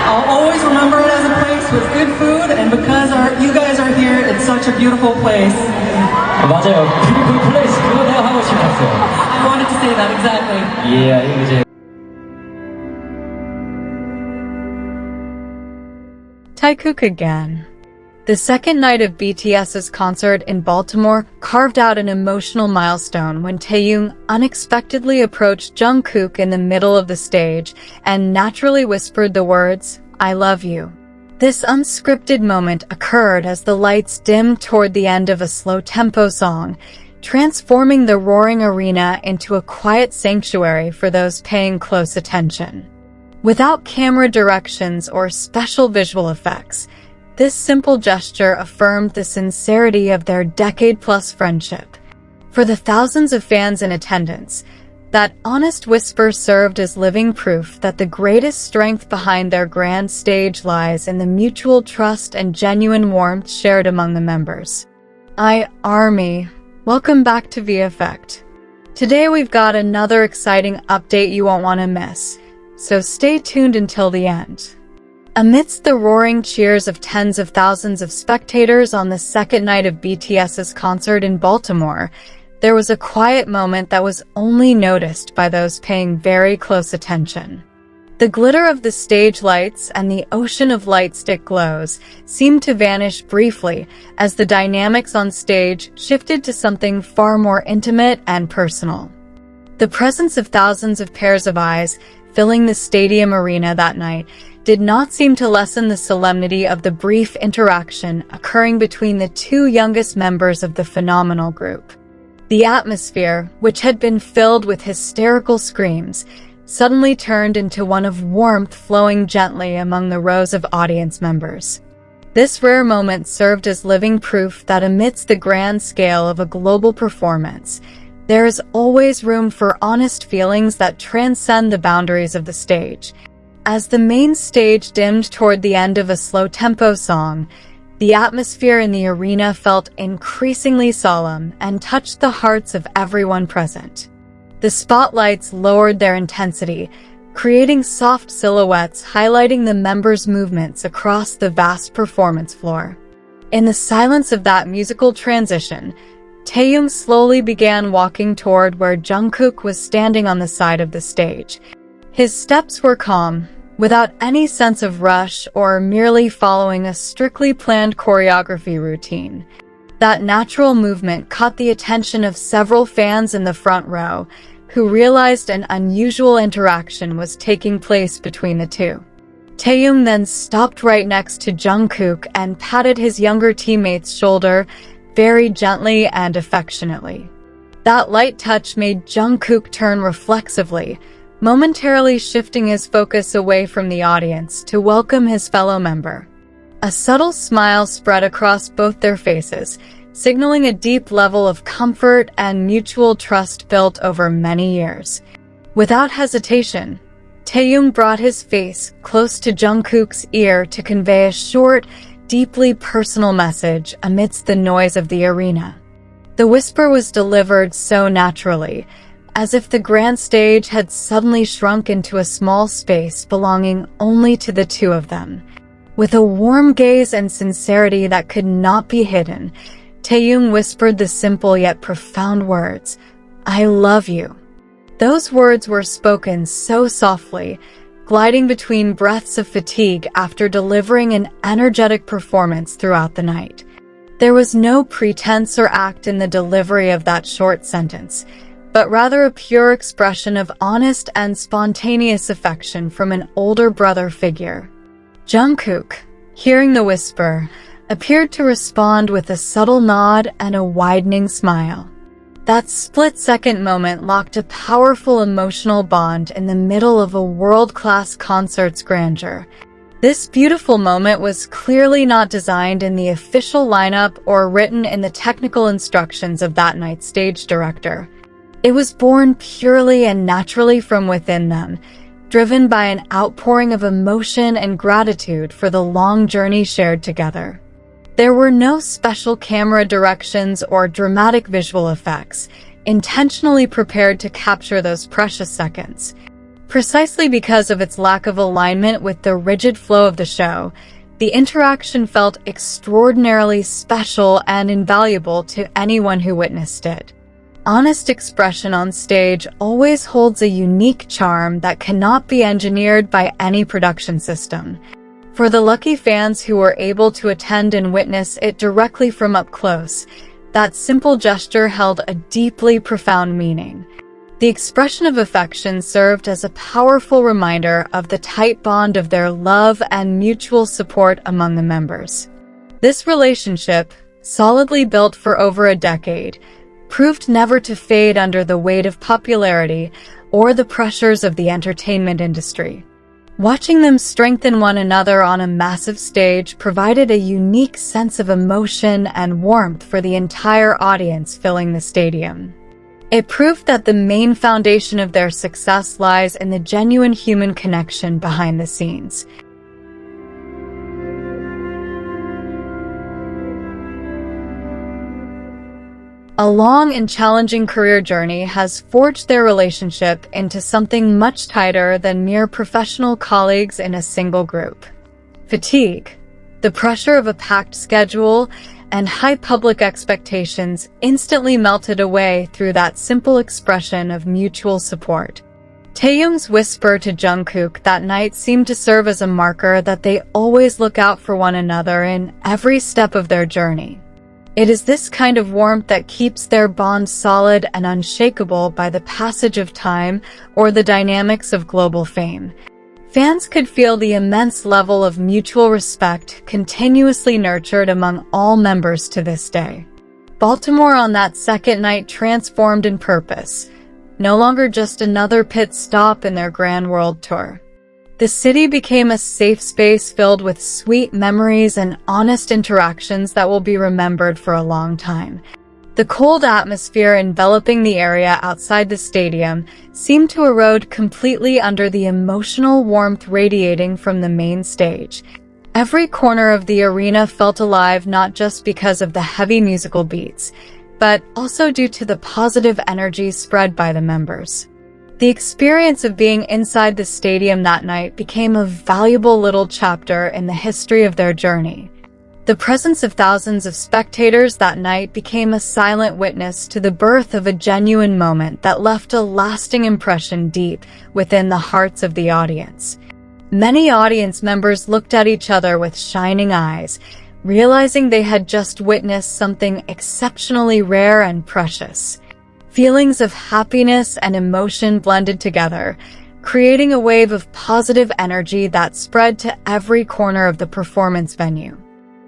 I'll always remember it as a place with good food, and because you guys are here, it's such a beautiful place. 맞아요. Beautiful place. 그거 내가 하고 싶었어요. I wanted to say that exactly. 이제 Taekook again. The second night of BTS's concert in Baltimore carved out an emotional milestone when Taehyung unexpectedly approached Jungkook in the middle of the stage and naturally whispered the words, "I love you." This unscripted moment occurred as the lights dimmed toward the end of a slow-tempo song, transforming the roaring arena into a quiet sanctuary for those paying close attention. Without camera directions or special visual effects, this simple gesture affirmed the sincerity of their decade-plus friendship. For the thousands of fans in attendance, that honest whisper served as living proof that the greatest strength behind their grand stage lies in the mutual trust and genuine warmth shared among the members. Army, welcome back to VFX. Today we've got another exciting update you won't want to miss, so stay tuned until the end. Amidst the roaring cheers of tens of thousands of spectators on the second night of BTS's concert in Baltimore, there was a quiet moment that was only noticed by those paying very close attention. The glitter of the stage lights and the ocean of light-stick glows seemed to vanish briefly as the dynamics on stage shifted to something far more intimate and personal. The presence of thousands of pairs of eyes filling the stadium arena that night did not seem to lessen the solemnity of the brief interaction occurring between the two youngest members of the phenomenal group. The atmosphere, which had been filled with hysterical screams, suddenly turned into one of warmth flowing gently among the rows of audience members. This rare moment served as living proof that amidst the grand scale of a global performance, there is always room for honest feelings that transcend the boundaries of the stage. As the main stage dimmed toward the end of a slow-tempo song, the atmosphere in the arena felt increasingly solemn and touched the hearts of everyone present. The spotlights lowered their intensity, creating soft silhouettes highlighting the members' movements across the vast performance floor. In the silence of that musical transition, Taehyung slowly began walking toward where Jungkook was standing on the side of the stage. His steps were calm, without any sense of rush or merely following a strictly planned choreography routine. That natural movement caught the attention of several fans in the front row, who realized an unusual interaction was taking place between the two. Taehyung then stopped right next to Jungkook and patted his younger teammate's shoulder very gently and affectionately. That light touch made Jungkook turn reflexively, momentarily shifting his focus away from the audience to welcome his fellow member. A subtle smile spread across both their faces, signaling a deep level of comfort and mutual trust built over many years. Without hesitation, Taehyung brought his face close to Jungkook's ear to convey a short, deeply personal message amidst the noise of the arena. The whisper was delivered so naturally, as if the grand stage had suddenly shrunk into a small space belonging only to the two of them. With a warm gaze and sincerity that could not be hidden, Taehyung whispered the simple yet profound words, "I love you." Those words were spoken so softly, gliding between breaths of fatigue after delivering an energetic performance throughout the night. There was no pretense or act in the delivery of that short sentence, but rather a pure expression of honest and spontaneous affection from an older brother figure. Jungkook, hearing the whisper, appeared to respond with a subtle nod and a widening smile. That split-second moment locked a powerful emotional bond in the middle of a world-class concert's grandeur. This beautiful moment was clearly not designed in the official lineup or written in the technical instructions of that night's stage director. It was born purely and naturally from within them, driven by an outpouring of emotion and gratitude for the long journey shared together. There were no special camera directions or dramatic visual effects, intentionally prepared to capture those precious seconds. Precisely because of its lack of alignment with the rigid flow of the show, the interaction felt extraordinarily special and invaluable to anyone who witnessed it. Honest expression on stage always holds a unique charm that cannot be engineered by any production system. For the lucky fans who were able to attend and witness it directly from up close, that simple gesture held a deeply profound meaning. The expression of affection served as a powerful reminder of the tight bond of their love and mutual support among the members. This relationship, solidly built for over a decade, proved never to fade under the weight of popularity or the pressures of the entertainment industry. Watching them strengthen one another on a massive stage provided a unique sense of emotion and warmth for the entire audience filling the stadium. It proved that the main foundation of their success lies in the genuine human connection behind the scenes. A long and challenging career journey has forged their relationship into something much tighter than mere professional colleagues in a single group. Fatigue, the pressure of a packed schedule, and high public expectations instantly melted away through that simple expression of mutual support. Taehyung's whisper to Jungkook that night seemed to serve as a marker that they always look out for one another in every step of their journey. It is this kind of warmth that keeps their bond solid and unshakable by the passage of time or the dynamics of global fame. Fans could feel the immense level of mutual respect continuously nurtured among all members to this day. Baltimore on that second night transformed in purpose, no longer just another pit stop in their grand world tour. The city became a safe space filled with sweet memories and honest interactions that will be remembered for a long time. The cold atmosphere enveloping the area outside the stadium seemed to erode completely under the emotional warmth radiating from the main stage. Every corner of the arena felt alive not just because of the heavy musical beats, but also due to the positive energy spread by the members. The experience of being inside the stadium that night became a valuable little chapter in the history of their journey. The presence of thousands of spectators that night became a silent witness to the birth of a genuine moment that left a lasting impression deep within the hearts of the audience. Many audience members looked at each other with shining eyes, realizing they had just witnessed something exceptionally rare and precious. Feelings of happiness and emotion blended together, creating a wave of positive energy that spread to every corner of the performance venue.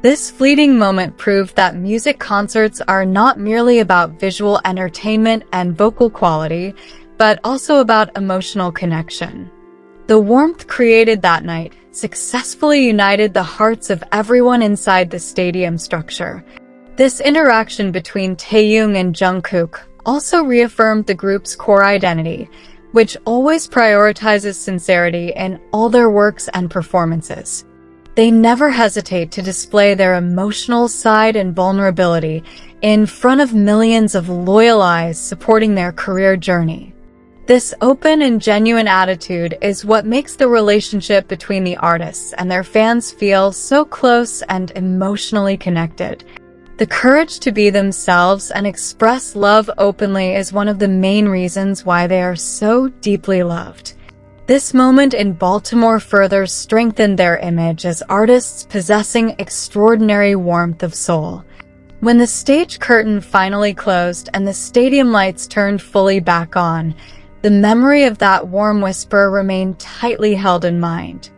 This fleeting moment proved that music concerts are not merely about visual entertainment and vocal quality, but also about emotional connection. The warmth created that night successfully united the hearts of everyone inside the stadium structure. This interaction between Taehyung and Jungkook also reaffirmed the group's core identity, which always prioritizes sincerity in all their works and performances. They never hesitate to display their emotional side and vulnerability in front of millions of loyal eyes supporting their career journey. This open and genuine attitude is what makes the relationship between the artists and their fans feel so close and emotionally connected. The courage to be themselves and express love openly is one of the main reasons why they are so deeply loved. This moment in Baltimore further strengthened their image as artists possessing extraordinary warmth of soul. When the stage curtain finally closed and the stadium lights turned fully back on, the memory of that warm whisper remained tightly held in mind.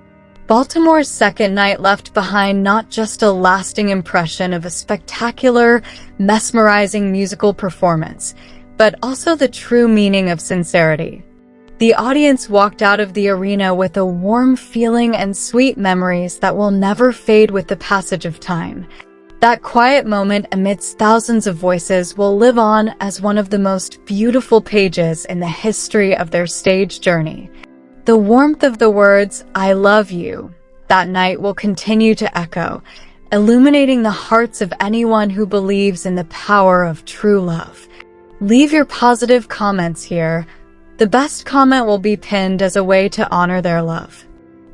Baltimore's second night left behind not just a lasting impression of a spectacular, mesmerizing musical performance, but also the true meaning of sincerity. The audience walked out of the arena with a warm feeling and sweet memories that will never fade with the passage of time. That quiet moment amidst thousands of voices will live on as one of the most beautiful pages in the history of their stage journey. The warmth of the words, "I love you," that night will continue to echo, illuminating the hearts of anyone who believes in the power of true love. Leave your positive comments here. The best comment will be pinned as a way to honor their love.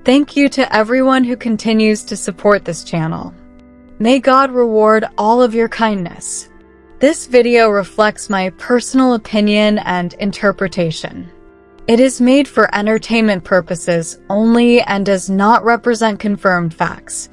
Thank you to everyone who continues to support this channel. May God reward all of your kindness. This video reflects my personal opinion and interpretation. It is made for entertainment purposes only and does not represent confirmed facts.